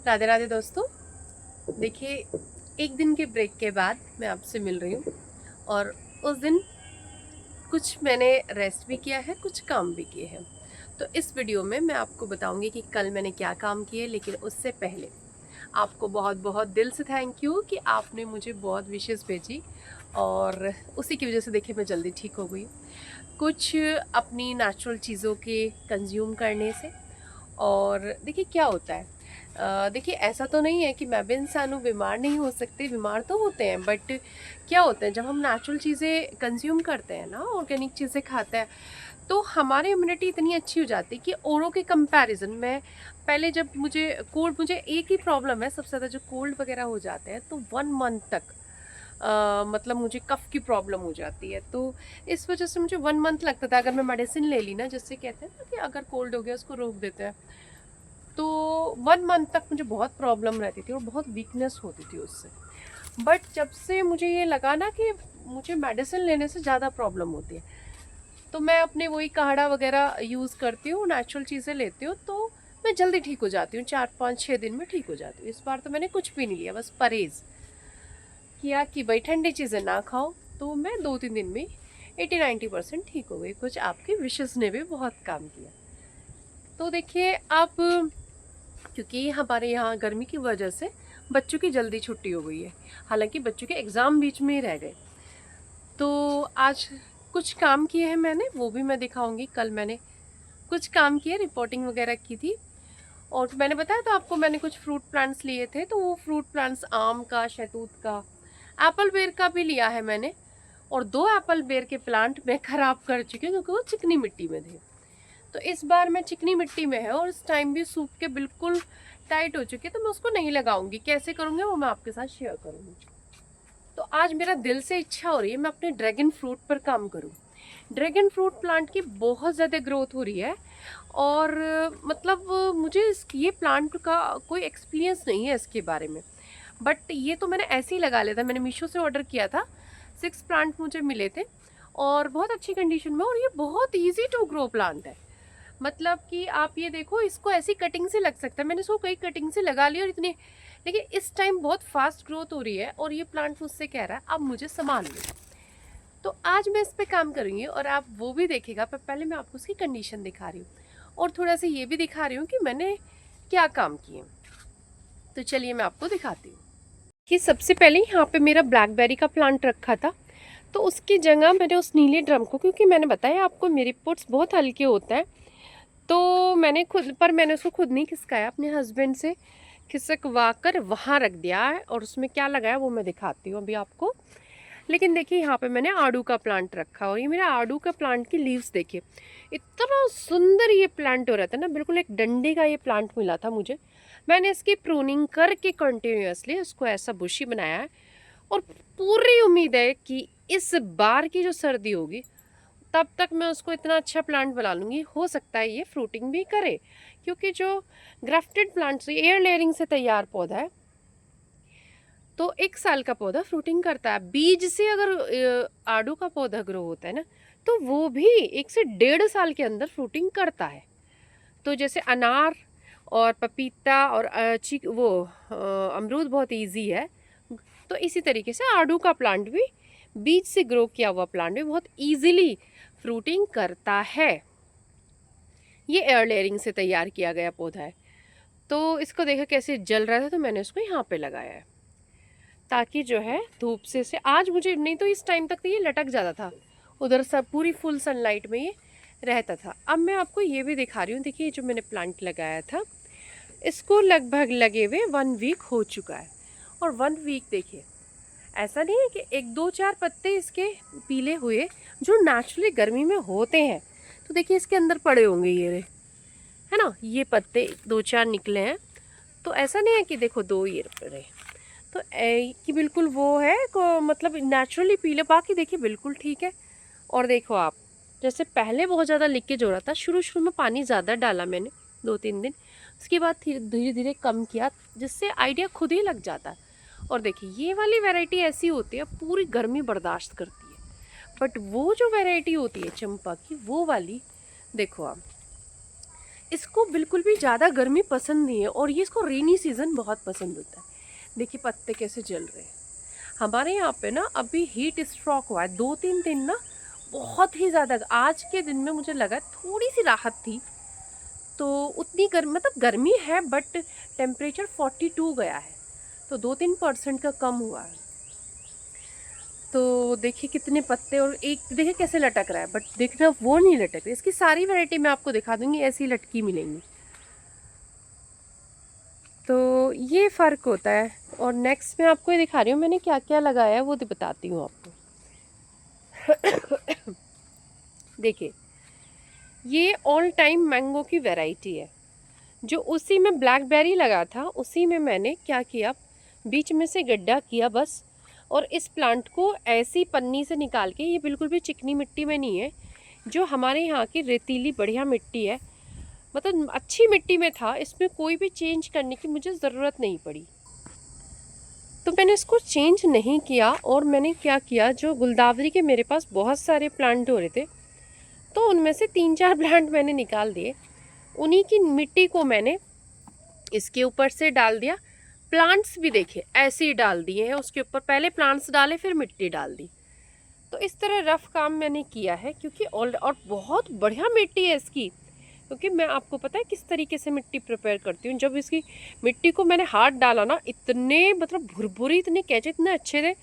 राधे राधे दोस्तों। देखिए, एक दिन के ब्रेक के बाद मैं आपसे मिल रही हूँ और उस दिन कुछ मैंने रेस्ट भी किया है, कुछ काम भी किए हैं। तो इस वीडियो में मैं आपको बताऊंगी कि कल मैंने क्या काम किए, लेकिन उससे पहले आपको बहुत बहुत दिल से थैंक यू कि आपने मुझे बहुत विशेस भेजी और उसी की वजह से देखिए मैं जल्दी ठीक हो गई। कुछ अपनी नेचुरल चीज़ों के कंज्यूम करने से। और देखिए क्या होता है, देखिए ऐसा तो नहीं है कि मैं भी इंसान हूँ, बीमार नहीं हो सकते, बीमार तो होते हैं, बट क्या होता है जब हम नेचुरल चीज़ें कंज्यूम करते हैं ना, ऑर्गेनिक चीज़ें खाते हैं, तो हमारी इम्यूनिटी इतनी अच्छी हो जाती है कि औरों के कंपैरिजन में। पहले जब मुझे एक ही प्रॉब्लम है सबसे ज़्यादा, जो कोल्ड वगैरह हो जाते हैं तो 1 मंथ तक मतलब मुझे कफ की प्रॉब्लम हो जाती है। तो इस वजह से मुझे 1 मंथ लगता था, अगर मैं मेडिसिन ले ली ना, जिससे कहते हैं ना कि अगर कोल्ड हो गया उसको रोक देते हैं, तो 1 मंथ तक मुझे बहुत प्रॉब्लम रहती थी और बहुत वीकनेस होती थी उससे। बट जब से मुझे ये लगा ना कि मुझे मेडिसिन लेने से ज़्यादा प्रॉब्लम होती है, तो मैं अपने वही काढ़ा वगैरह यूज़ करती हूँ, नेचुरल चीज़ें लेती हूँ, तो मैं जल्दी ठीक हो जाती हूँ, 4 5 6 दिन में ठीक हो जाती हूँ। इस बार तो मैंने कुछ भी नहीं लिया, बस परहेज़ किया कि भाई ठंडी चीज़ें ना खाओ, तो मैं 2 3 दिन में 80 90% ठीक हो गई। कुछ आपकी विशेस ने भी बहुत काम किया। तो देखिए आप, क्योंकि हमारे यहाँ गर्मी की वजह से बच्चों की जल्दी छुट्टी हो गई है, हालांकि बच्चों के एग्ज़ाम बीच में ही रह गए। तो आज कुछ काम किए हैं मैंने, वो भी मैं दिखाऊंगी। कल मैंने कुछ काम किए, रिपोर्टिंग वगैरह की थी। और मैंने बताया था आपको, मैंने कुछ फ्रूट प्लांट्स लिए थे, तो वो फ्रूट प्लांट्स आम का, शहतूत का, एप्पल बेर का भी लिया है मैंने। और 2 एप्पल बेर के प्लांट मैं ख़राब कर चुकी हूँ क्योंकि वो चिकनी मिट्टी में थे। तो इस बार मैं चिकनी मिट्टी में है और इस टाइम भी सूख के बिल्कुल टाइट हो चुकी है, तो मैं उसको नहीं लगाऊंगी। कैसे करूँगी वो मैं आपके साथ शेयर करूँगी। तो आज मेरा दिल से इच्छा हो रही है मैं अपने ड्रैगन फ्रूट पर काम करूँ। ड्रैगन फ्रूट प्लांट की बहुत ज़्यादा ग्रोथ हो रही है। और मतलब मुझे ये प्लांट का कोई एक्सपीरियंस नहीं है इसके बारे में, बट ये तो मैंने ऐसे ही लगा लिया था। मैंने मीशो से ऑर्डर किया था, 6 प्लांट मुझे मिले थे और बहुत अच्छी कंडीशन में। और ये बहुत ईजी टू ग्रो प्लांट है, मतलब कि आप ये देखो, इसको ऐसी कटिंग से लग सकता है। मैंने इसको कई कटिंग से लगा लिया और इतनी, लेकिन इस टाइम बहुत फास्ट ग्रोथ हो रही है और ये प्लांट मुझसे कह रहा है अब मुझे संभाल लो। तो आज मैं इस पे काम करूँगी और आप वो भी देखिएगा, पर पहले मैं आपको उसकी कंडीशन दिखा रही हूँ और थोड़ा सा ये भी दिखा रही हूँ कि मैंने क्या काम किए। तो चलिए मैं आपको दिखाती हूँ कि सबसे पहले यहाँ पे मेरा ब्लैकबेरी का प्लांट रखा था, तो उसकी जगह मैंने उस नीले ड्रम को, क्योंकि मैंने बताया आपको मेरे पोट्स बहुत हल्के होते हैं, तो मैंने उसको खुद नहीं खिसकाया, अपने हस्बैंड से खिसकवा कर वहाँ रख दिया है। और उसमें क्या लगाया वो मैं दिखाती हूँ अभी आपको। लेकिन देखिए यहाँ पे मैंने आड़ू का प्लांट रखा और ये मेरा आड़ू का प्लांट की लीव्स देखिए, इतना सुंदर ये प्लांट हो रहा था ना, बिल्कुल एक डंडे का ये प्लांट मिला था मुझे। मैंने इसकी प्रूनिंग करके कंटिन्यूअसली उसको ऐसा बुशी बनाया है। और पूरी उम्मीद है कि इस बार की जो सर्दी होगी तब तक मैं उसको इतना अच्छा प्लांट बना लूँगी, हो सकता है ये फ्रूटिंग भी करे, क्योंकि जो ग्राफ्टेड प्लांट्स एयर लेयरिंग से तैयार पौधा है, तो 1 साल का पौधा फ्रूटिंग करता है। बीज से अगर आड़ू का पौधा ग्रो होता है ना, तो वो भी 1 से 1.5 साल के अंदर फ्रूटिंग करता है। तो जैसे अनार और पपीता और अमरूद बहुत इजी है, तो इसी तरीके से आड़ू का प्लांट भी, बीज से ग्रो किया हुआ प्लांट भी बहुत इजीली फ्रूटिंग करता है। ये एयर लेयरिंग से तैयार किया गया पौधा है। तो इसको देखा कैसे जल रहा था, तो मैंने इसको यहाँ पे लगाया है ताकि जो है धूप से आज मुझे, नहीं तो इस टाइम तक तो ये लटक जाता था, उधर सब पूरी फुल सनलाइट में ये रहता था। अब मैं आपको ये भी दिखा रही हूँ। देखिए जो मैंने प्लांट लगाया था, इसको लगभग लगे हुए 1 वीक हो चुका है। और 1 वीक देखिए, ऐसा नहीं है कि 1 2 4 पत्ते इसके पीले हुए जो नेचुरली गर्मी में होते हैं। तो देखिए इसके अंदर पड़े होंगे ये रहे, है ना, ये पत्ते 2 4 निकले हैं। तो ऐसा नहीं है कि देखो 2 ये रहे, तो कि बिल्कुल वो है को मतलब नेचुरली पीले, बाकी देखिए बिल्कुल ठीक है। और देखो आप, जैसे पहले बहुत ज़्यादा लीकेज हो रहा था, शुरू शुरू में पानी ज़्यादा डाला मैंने 2 3 दिन, उसके बाद धीरे धीरे कम किया, जिससे आइडिया खुद ही लग जाता है। और देखिए ये वाली वैरायटी ऐसी होती है पूरी गर्मी बर्दाश्त करती है, बट वो जो वैरायटी होती है चंपा की, वो वाली देखो आप, इसको बिल्कुल भी ज़्यादा गर्मी पसंद नहीं है और ये इसको रेनी सीज़न बहुत पसंद होता है। देखिए पत्ते कैसे जल रहे हैं। हमारे यहाँ पे ना अभी हीट स्ट्रोक हुआ है 2-3 दिन ना, बहुत ही ज़्यादा। आज के दिन में मुझे लगा थोड़ी सी राहत थी, तो उतनी मतलब गर्मी है बट टेम्परेचर 42 गया है, तो 2-3% का कम हुआ है। तो देखिए कितने पत्ते, और एक देखिए कैसे लटक रहा है, बट देखना वो नहीं लटक रही। इसकी सारी वैरायटी मैं आपको दिखा दूंगी, ऐसी लटकी मिलेंगी। तो ये फ़र्क होता है। और नेक्स्ट मैं आपको ये दिखा रही हूँ मैंने क्या क्या लगाया है, वो बताती हूँ आपको। देखिए ये ऑल टाइम मैंगो की वैरायटी है, जो उसी में ब्लैकबेरी लगा था, उसी में मैंने क्या किया, बीच में से गड्ढा किया बस, और इस प्लांट को ऐसी पन्नी से निकाल के, ये बिल्कुल भी चिकनी मिट्टी में नहीं है, जो हमारे यहाँ की रेतीली बढ़िया मिट्टी है, मतलब अच्छी मिट्टी में था, इसमें कोई भी चेंज करने की मुझे ज़रूरत नहीं पड़ी। तो मैंने इसको चेंज नहीं किया, और मैंने क्या किया, जो गुलदावरी के मेरे पास बहुत सारे प्लांट हो रहे थे, तो उनमें से 3-4 प्लांट मैंने निकाल दिए, उन्हीं की मिट्टी को मैंने इसके ऊपर से डाल दिया। प्लांट्स भी देखिए ऐसे ही डाल दिए हैं, उसके ऊपर पहले प्लांट्स डाले फिर मिट्टी डाल दी। तो इस तरह रफ काम मैंने किया है, क्योंकि और बहुत बढ़िया मिट्टी है इसकी, क्योंकि मैं आपको पता है किस तरीके से मिट्टी प्रिपेयर करती हूँ। जब इसकी मिट्टी को मैंने हाथ डाला ना, इतने मतलब भुरभुरी, इतने कैचे, इतने अच्छे थे।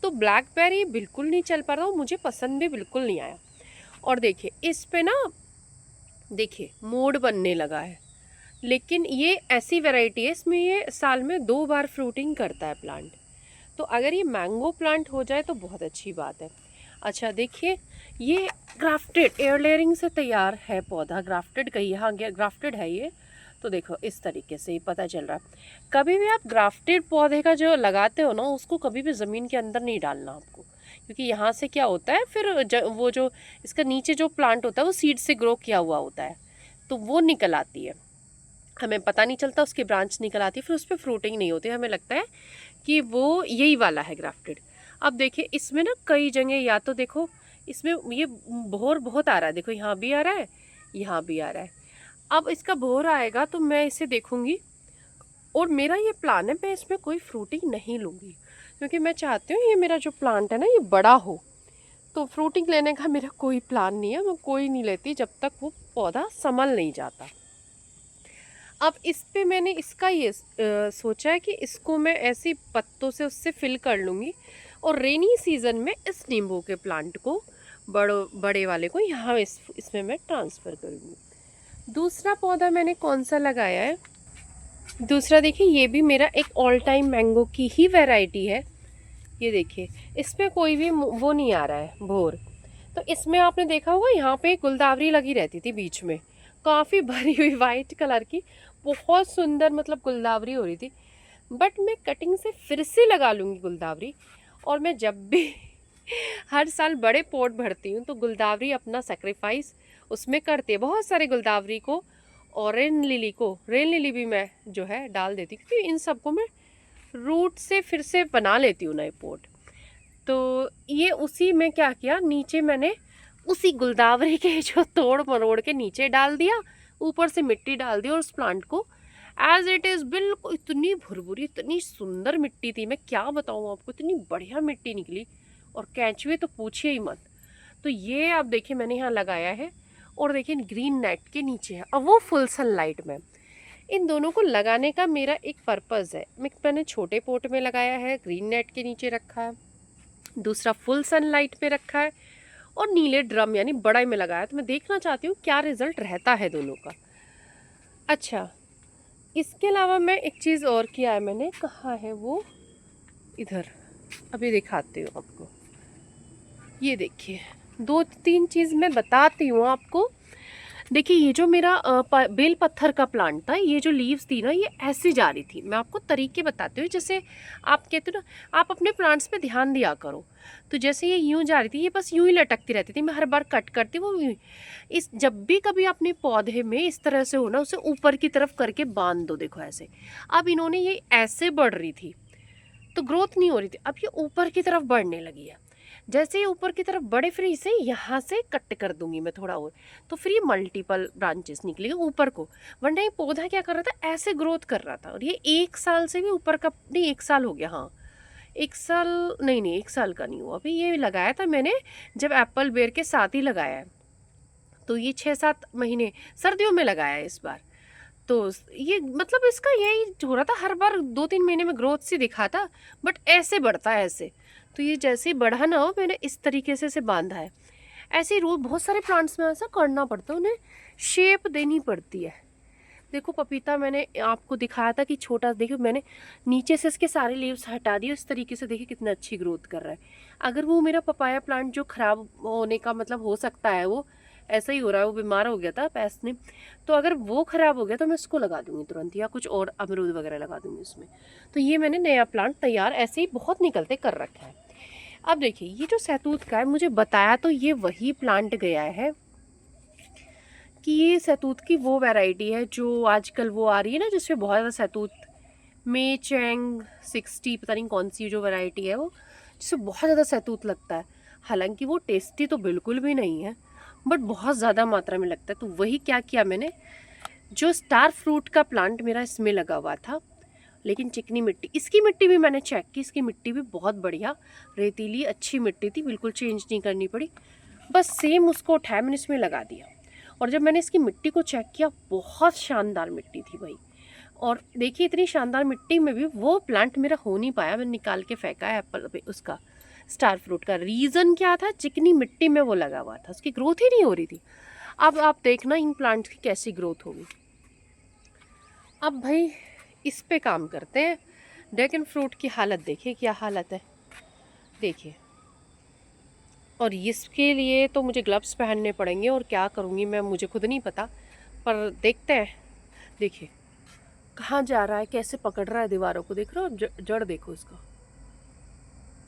तो ब्लैकबेरी बिल्कुल नहीं चल पा रहा, मुझे पसंद भी बिल्कुल नहीं आया। और देखिए इस पे ना, देखिए मोड़ बनने लगा है, लेकिन ये ऐसी वैरायटी है, इसमें ये साल में 2 बार फ्रूटिंग करता है प्लांट। तो अगर ये मैंगो प्लांट हो जाए तो बहुत अच्छी बात है। अच्छा देखिए, ये ग्राफ्टेड एयर लेयरिंग से तैयार है पौधा, ग्राफ्टेड कही, हाँ ग्राफ्टेड है ये। तो देखो इस तरीके से ही पता चल रहा है। कभी भी आप ग्राफ्टेड पौधे का जो लगाते हो ना, उसको कभी भी ज़मीन के अंदर नहीं डालना आपको, क्योंकि यहाँ से क्या होता है फिर वो जो इसका नीचे जो प्लांट होता है वो सीड से ग्रो किया हुआ होता है, तो वो निकल आती है, हमें पता नहीं चलता, उसकी ब्रांच निकल आती है, फिर उस पर फ्रूटिंग नहीं होती, हमें लगता है कि वो यही वाला है ग्राफ्टेड। अब देखिए इसमें ना कई जगह, या तो देखो इसमें ये भोर बहुत आ रहा है, देखो यहाँ भी आ रहा है, यहाँ भी आ रहा है। अब इसका भोर आएगा तो मैं इसे देखूंगी, और मेरा ये प्लान है, मैं इसमें कोई फ्रूटिंग नहीं लूँगी, क्योंकि मैं चाहती हूँ ये मेरा जो प्लांट है ना ये बड़ा हो। तो फ्रूटिंग लेने का मेरा कोई प्लान नहीं है, मैं कोई नहीं लेती जब तक वो पौधा संभल नहीं जाता। अब इस पे मैंने इसका ये सोचा है कि इसको मैं ऐसी पत्तों से उससे फिल कर लूँगी, और रेनी सीज़न में इस नींबू के प्लांट को, बड़े वाले को यहाँ इसमें मैं ट्रांसफ़र करूँगी। दूसरा पौधा मैंने कौन सा लगाया है, दूसरा देखिए ये भी मेरा एक ऑल टाइम मैंगो की ही वैरायटी है। ये देखिए इसमें कोई भी वो नहीं आ रहा है भोर। तो इसमें आपने देखा होगा यहाँ पे गुलदावरी लगी रहती थी बीच में, काफ़ी भरी हुई वाइट कलर की, बहुत सुंदर मतलब गुलदावरी हो रही थी। बट मैं कटिंग से फिर से लगा लूँगी गुलदावरी, और मैं जब भी हर साल बड़े पॉट भरती हूँ तो गुलदावरी अपना सेक्रीफाइस उसमें करती है, बहुत सारे गुलदावरी को, और रेन लिली भी मैं जो है डाल देती हूँ, क्योंकि इन सबको मैं रूट से फिर से बना लेती हूँ नए पॉट। तो ये उसी में क्या किया, नीचे मैंने उसी गुलदावरी के जो तोड़ मरोड़ के नीचे डाल दिया, ऊपर से मिट्टी डाल दी, और उस प्लांट को एज इट इज़ बिल्कुल, इतनी भुरभुरी, इतनी सुंदर मिट्टी थी, मैं क्या बताऊँ आपको, इतनी बढ़िया मिट्टी निकली, और केंचुए तो पूछिए ही मत। तो ये आप देखिए मैंने यहाँ लगाया है, और देखिए ग्रीन नेट के नीचे है, और वो फुल सनलाइट में। इन दोनों को लगाने का मेरा एक पर्पज़ है, मैंने छोटे पोट में लगाया है, ग्रीन नेट के नीचे रखा है, दूसरा फुल सनलाइट पे रखा है, और नीले ड्रम यानी बड़ा में लगाया। तो मैं देखना चाहती हूँ क्या रिज़ल्ट रहता है दोनों का। अच्छा इसके अलावा मैं एक चीज़ और किया है मैंने, कहाँ है वो, इधर अभी दिखाती हूँ आपको। ये देखिए 2-3 चीज़ मैं बताती हूँ आपको। देखिए ये जो मेरा बेल पत्थर का प्लांट था, ये जो लीव्स थी ना ये ऐसी जा रही थी, मैं आपको तरीके बताती हूँ। जैसे आप कहते हो ना, आप अपने प्लांट्स पे ध्यान दिया करो। तो जैसे ये यूँ जा रही थी, ये बस यूँ ही लटकती रहती थी, मैं हर बार कट करती वो इस जब भी कभी अपने पौधे में इस तरह से हो ना, उसे ऊपर की तरफ करके बांध दो, देखो ऐसे। अब इन्होंने ये ऐसे बढ़ रही थी तो ग्रोथ नहीं हो रही थी, अब ये ऊपर की तरफ बढ़ने लगी है। जैसे ही ऊपर की तरफ बढ़े फिर इसे यहाँ से कट कर दूंगी मैं थोड़ा और, तो फिर ये मल्टीपल ब्रांचेस निकलेंगे ऊपर को। वरना ये पौधा क्या कर रहा था, ऐसे ग्रोथ कर रहा था, और ये 1 साल से भी ऊपर का नहीं, 1 साल हो गया, हाँ 1 साल, नहीं नहीं 1 साल का नहीं हुआ अभी, ये लगाया था मैंने जब एप्पल बेर के साथ ही लगाया है, तो ये 6-7 महीने सर्दियों में लगाया है इस बार। तो ये मतलब इसका यही हो रहा था, हर बार 2-3 महीने में ग्रोथ सी दिखाता, बट ऐसे बढ़ता है ऐसे। तो ये जैसे ही बढ़ा ना हो, मैंने इस तरीके से इसे बांधा है। ऐसे ही रोज बहुत सारे प्लांट्स में ऐसा करना पड़ता है, उन्हें शेप देनी पड़ती है। देखो पपीता मैंने आपको दिखाया था कि छोटा, देखो मैंने नीचे से इसके सारे लीव्स हटा दिए, इस तरीके से देखिए कितना अच्छी ग्रोथ कर रहा है। अगर वो मेरा पपाया प्लांट जो खराब होने का मतलब हो सकता है, वो ऐसा ही हो रहा है, वो बीमार हो गया था पेस्ट ने, तो अगर वो खराब हो गया तो मैं इसको लगा दूंगी तुरंत, या कुछ और अमरूद वगैरह लगा दूंगी उसमें। तो ये मैंने नया प्लांट तैयार ऐसे ही बहुत निकलते कर रखा है। अब देखिए ये जो सहतूत का है, मुझे बताया तो ये वही प्लांट गया है कि ये सहतूत की वो वैरायटी है जो आजकल वो आ रही है ना, जिसमें बहुत ज़्यादा सहतूत, मे चैंग 60 पता नहीं कौन सी जो वैरायटी है वो, जिसमें बहुत ज़्यादा सहतूत लगता है। हालांकि वो टेस्टी तो बिल्कुल भी नहीं है, बट बहुत ज़्यादा मात्रा में लगता है। तो वही क्या किया मैंने, जो स्टार फ्रूट का प्लांट मेरा इसमें लगा हुआ था, लेकिन चिकनी मिट्टी, इसकी मिट्टी भी मैंने चेक की, इसकी मिट्टी भी बहुत बढ़िया रेतीली अच्छी मिट्टी थी, बिल्कुल चेंज नहीं करनी पड़ी। बस सेम उसको उठाया मैंने इसमें लगा दिया, और जब मैंने इसकी मिट्टी को चेक किया, बहुत शानदार मिट्टी थी भाई। और देखिए इतनी शानदार मिट्टी में भी वो प्लांट मेरा हो नहीं पाया, मैंने निकाल के फेंका है एप्पल पे उसका, स्टार फ्रूट का। रीज़न क्या था, चिकनी मिट्टी में वो लगा हुआ था, उसकी ग्रोथ ही नहीं हो रही थी। अब आप देखना इन प्लांट्स की कैसी ग्रोथ होगी। अब भाई इस पे काम करते हैं। ड्रैगन फ्रूट की हालत देखिए क्या हालत है, देखिए। और इसके लिए तो मुझे ग्लव्स पहनने पड़ेंगे, और क्या करूँगी मैं मुझे खुद नहीं पता, पर देखते हैं। देखिए कहाँ जा रहा है, कैसे पकड़ रहा है दीवारों को, देख रहे हो जड़ देखो इसका।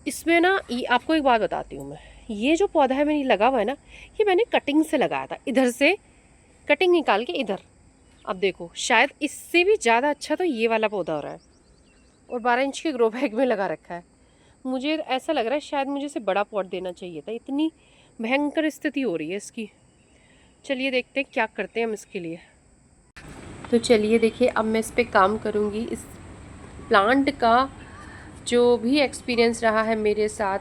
इसमें ना ये आपको एक बात बताती हूँ मैं, ये जो पौधा है मैंने लगा हुआ है ना, ये मैंने कटिंग से लगाया था, इधर से कटिंग निकाल के इधर। अब देखो शायद इससे भी ज़्यादा अच्छा तो ये वाला पौधा हो रहा है, और 12 इंच के ग्रो बैग में लगा रखा है। मुझे ऐसा लग रहा है शायद मुझे इसे बड़ा पॉट देना चाहिए था, इतनी भयंकर स्थिति हो रही है इसकी। चलिए देखते हैं क्या करते हैं हम इसके लिए। तो चलिए देखिए अब मैं इस पर काम करूँगी। इस प्लांट का जो भी एक्सपीरियंस रहा है मेरे साथ,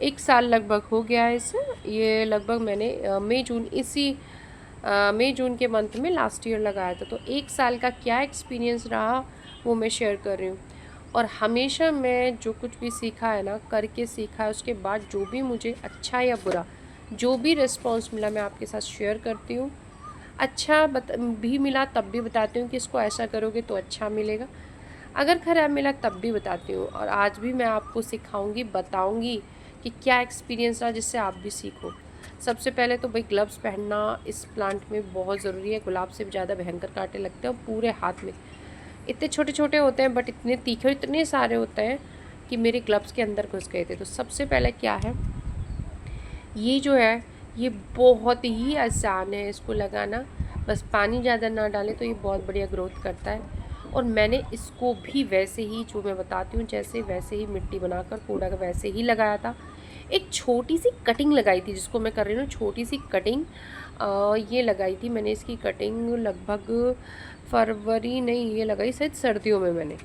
1 साल लगभग हो गया है इसे। ये लगभग मैंने मई जून के मंथ में लास्ट ईयर लगाया था। तो 1 साल का क्या एक्सपीरियंस रहा वो मैं शेयर कर रही हूँ। और हमेशा मैं जो कुछ भी सीखा है ना, करके सीखा है, उसके बाद जो भी मुझे अच्छा या बुरा जो भी रिस्पॉन्स मिला मैं आपके साथ शेयर करती हूँ। अच्छा भी मिला तब भी बताती हूँ कि इसको ऐसा करोगे तो अच्छा मिलेगा, अगर खराब मिला तब भी बताती हूँ। और आज भी मैं आपको सिखाऊंगी, बताऊंगी कि क्या एक्सपीरियंस रहा, जिससे आप भी सीखो। सबसे पहले तो भाई ग्लव्स पहनना इस प्लांट में बहुत ज़रूरी है। गुलाब से भी ज़्यादा भयंकर कांटे लगते हैं, और पूरे हाथ में इतने छोटे छोटे होते हैं, बट इतने तीखे और इतने सारे होते हैं कि मेरे ग्लव्स के अंदर घुस गए थे। तो सबसे पहले क्या है, ये जो है ये बहुत ही आसान है इसको लगाना, बस पानी ज़्यादा ना डालें तो ये बहुत बढ़िया ग्रोथ करता है। और मैंने इसको भी वैसे ही जो मैं बताती हूँ जैसे वैसे ही मिट्टी बनाकर पूरा का वैसे ही लगाया था। एक छोटी सी कटिंग लगाई थी जिसको मैं कर रही हूँ, छोटी सी कटिंग ये लगाई थी मैंने। इसकी कटिंग लगभग फरवरी नहीं, ये लगाई शायद सर्दियों में मैंने,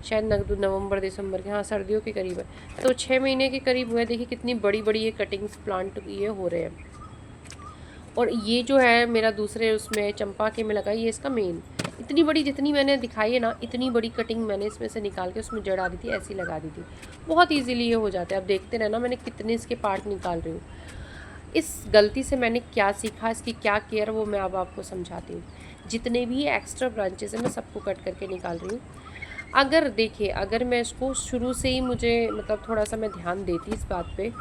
शायद नवंबर दिसंबर के, हाँ सर्दियों के करीब है। तो 6 महीने के करीब हुए। देखिए कितनी बड़ी बड़ी ये कटिंग्स प्लांट ये हो रहे हैं। और ये जो है मेरा दूसरे उसमें चंपा के में लगाई, ये इसका मेन, इतनी बड़ी जितनी मैंने दिखाई है ना, इतनी बड़ी कटिंग मैंने इसमें से निकाल के उसमें जड़ा दी थी, ऐसी लगा दी थी। बहुत ईजीली ये हो जाता है। अब देखते रहना मैं कितने इसके पार्ट निकाल रही हूँ। इस गलती से मैंने क्या सीखा, इसकी क्या केयर, वो मैं अब आपको समझाती हूँ। जितने भी एक्स्ट्रा ब्रांचेस हैं मैं सबको कट करके निकाल रही हूँ। अगर देखिए, अगर मैं इसको शुरू से ही मुझे मतलब थोड़ा सा मैं ध्यान देती इस बात पे,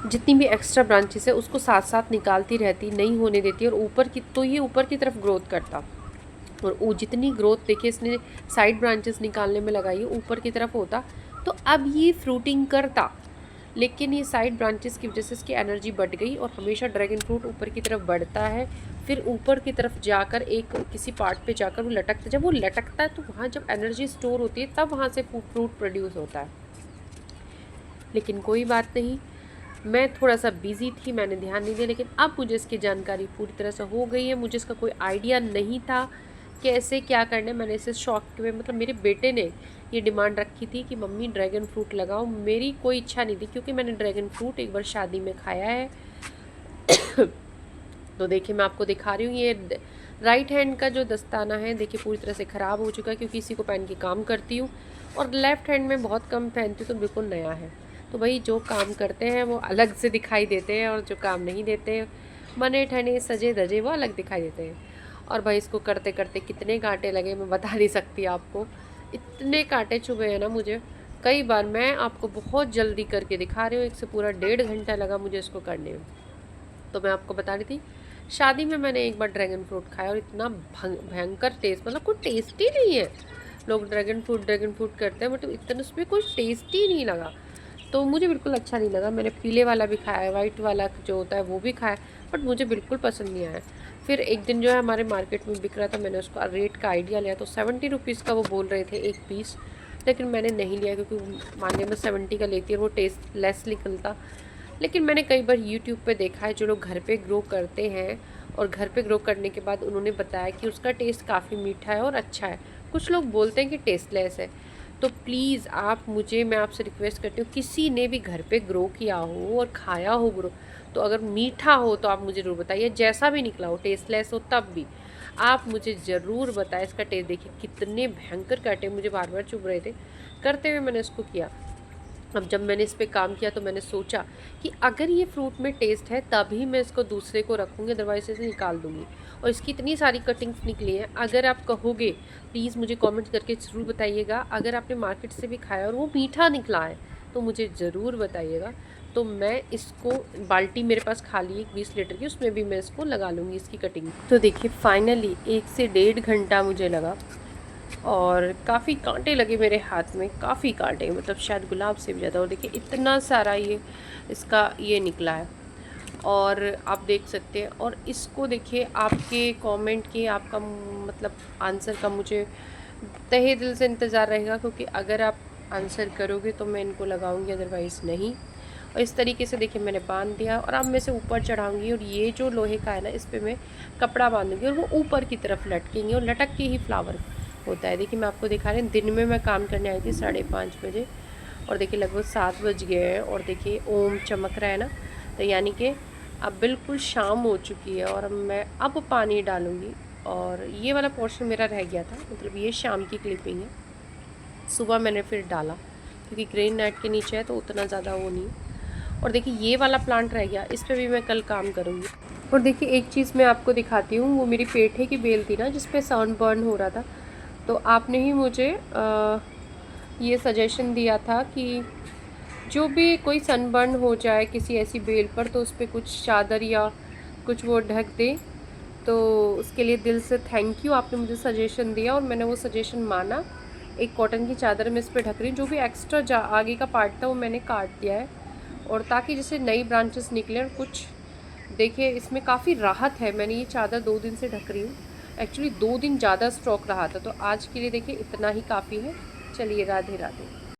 जितनी भी एक्स्ट्रा ब्रांचेस है उसको साथ साथ निकालती रहती, नहीं होने देती, और ऊपर की तो ये ऊपर की तरफ ग्रोथ करता। और वो जितनी ग्रोथ देखिए इसने साइड ब्रांचेस निकालने में लगाई है ऊपर की तरफ होता, तो अब ये फ्रूटिंग करता। लेकिन ये साइड ब्रांचेस की वजह से इसकी एनर्जी बढ़ गई, और हमेशा ड्रैगन फ्रूट ऊपर की तरफ बढ़ता है, फिर ऊपर की तरफ जाकर एक किसी पार्ट पे जाकर वो लटकता है। जब वो लटकता है तो वहाँ जब एनर्जी स्टोर होती है तब वहाँ से फ्रूट प्रोड्यूस होता है। लेकिन कोई बात नहीं, मैं थोड़ा-सा बिज़ी थी, मैंने ध्यान नहीं दिया, लेकिन अब मुझे इसकी जानकारी पूरी तरह से हो गई है। मुझे इसका कोई आइडिया नहीं था, कैसे क्या करना है। मैंने इसे शौक में, मतलब मेरे बेटे ने ये डिमांड रखी थी कि मम्मी ड्रैगन फ्रूट लगाओ। मेरी कोई इच्छा नहीं थी, क्योंकि मैंने ड्रैगन फ्रूट एक बार शादी में खाया है। तो देखिए मैं आपको दिखा रही हूँ, ये राइट हैंड का जो दस्ताना है देखिए पूरी तरह से ख़राब हो चुका है, क्योंकि इसी को पहन के काम करती हूँ, और लेफ़्ट हैंड में बहुत कम पहनती हूँ, तो बिल्कुल नया है। तो भाई जो काम करते हैं वो अलग से दिखाई देते हैं, और जो काम नहीं देते, बने ठने सजे धजे, वो अलग दिखाई देते हैं। और भाई इसको करते करते कितने कांटे लगे मैं बता नहीं सकती आपको। इतने कांटे चुभे हैं ना मुझे, कई बार। मैं आपको बहुत जल्दी करके दिखा रही हूँ, एक से पूरा 1.5 घंटा लगा मुझे इसको करने में। तो मैं आपको बता रही थी, शादी में मैंने एक बार ड्रैगन फ्रूट खाया, और इतना भयंकर टेस्ट, मतलब कोई टेस्ट ही नहीं है। लोग ड्रैगन फ्रूट करते हैं, बट इतना उसमें कोई टेस्ट ही नहीं लगा। तो मुझे बिल्कुल अच्छा नहीं लगा। मैंने पीले वाला भी खाया है, वाइट वाला जो होता है वो भी खाया, बट मुझे बिल्कुल पसंद नहीं आया। फिर एक दिन जो है हमारे मार्केट में बिक रहा था, मैंने उसका रेट का आइडिया लिया, तो 70 रुपीज़ का वो बोल रहे थे एक पीस, लेकिन मैंने नहीं लिया, क्योंकि मांगे में 70 का लेती है और वो टेस्ट लेस निकलता। लेकिन मैंने कई बार यूट्यूब पे देखा है, जो लोग घर पे ग्रो करते हैं, और घर पे ग्रो करने के बाद उन्होंने बताया कि उसका टेस्ट काफ़ी मीठा है और अच्छा है। कुछ लोग बोलते हैं कि टेस्टलेस है। तो प्लीज़ आप मुझे, मैं आपसे रिक्वेस्ट करती हूँ, किसी ने भी घर पे ग्रो किया हो और खाया हो ग्रो, तो अगर मीठा हो तो आप मुझे ज़रूर बताइए। जैसा भी निकला हो, टेस्टलेस हो तब भी आप मुझे ज़रूर बताएं। इसका टेस्ट देखिए कितने भयंकर काटे मुझे बार बार चुभ रहे थे, करते हुए मैंने इसको किया। अब जब मैंने इस पे काम किया तो मैंने सोचा कि अगर ये फ्रूट में टेस्ट है तभी मैं इसको दूसरे को रखूँगी, अदरवाइज़ इसे निकाल दूँगी। और इसकी इतनी सारी कटिंग्स निकली हैं, अगर आप कहोगे प्लीज़ मुझे कमेंट करके ज़रूर बताइएगा। अगर आपने मार्केट से भी खाया और वो मीठा निकला है तो मुझे ज़रूर बताइएगा। तो मैं इसको, बाल्टी मेरे पास खाली है 20 लीटर की, उसमें भी मैं इसको लगा लूँगी इसकी कटिंग। तो देखिए फाइनली 1 से 1.5 घंटा मुझे लगा, और काफ़ी कांटे लगे मेरे हाथ में, काफ़ी कांटे, मतलब शायद गुलाब से भी ज़्यादा। और देखिए इतना सारा ये इसका ये निकला है, और आप देख सकते हैं। और इसको देखिए, आपके कमेंट के, आपका मतलब आंसर का मुझे तहे दिल से इंतज़ार रहेगा, क्योंकि अगर आप आंसर करोगे तो मैं इनको लगाऊंगी, अदरवाइज़ नहीं। और इस तरीके से देखिए मैंने बांध दिया, और अब मैं इसे ऊपर चढ़ाऊंगी, और ये जो लोहे का है ना, इस पर मैं कपड़ा बांधूंगी, और वो ऊपर की तरफ लटकेंगे, और लटक के ही फ्लावर होता है। देखिए मैं आपको दिखा रही हूँ, दिन में मैं काम करने आई थी 5:30 बजे, और देखिए लगभग 7 बज गए हैं, और देखिए ओम चमक रहा है ना, तो यानी कि अब बिल्कुल शाम हो चुकी है। और मैं अब पानी डालूँगी, और ये वाला पोर्शन मेरा रह गया था, मतलब ये शाम की क्लिपिंग है। सुबह मैंने फिर डाला, क्योंकि ग्रेन नेट के नीचे है तो उतना ज़्यादा वो नहीं। और देखिए ये वाला प्लांट रह गया, इस पर भी मैं कल काम करूँगी। और देखिए एक चीज़ मैं आपको दिखाती हूँ, वो मेरी पेठे की बेल थी ना, जिस पे सनबर्न हो रहा था। तो आपने ही मुझे ये सजेशन दिया था कि जो भी कोई सनबर्न हो जाए किसी ऐसी बेल पर, तो उस पर कुछ चादर या कुछ वो ढक दे। तो उसके लिए दिल से थैंक यू, आपने मुझे सजेशन दिया, और मैंने वो सजेशन माना। एक कॉटन की चादर मैं इस पर ढक रही हूँ। जो भी एक्स्ट्रा आगे का पार्ट था वो मैंने काट दिया है, और ताकि जैसे नई ब्रांचेस निकले। और कुछ देखिए इसमें काफ़ी राहत है। मैंने ये चादर 2 दिन से ढक रही हूँ, एक्चुअली 2 दिन ज़्यादा स्टॉक रहा था, तो आज के लिए देखिए इतना ही काफ़ी है। चलिए राधे राधे।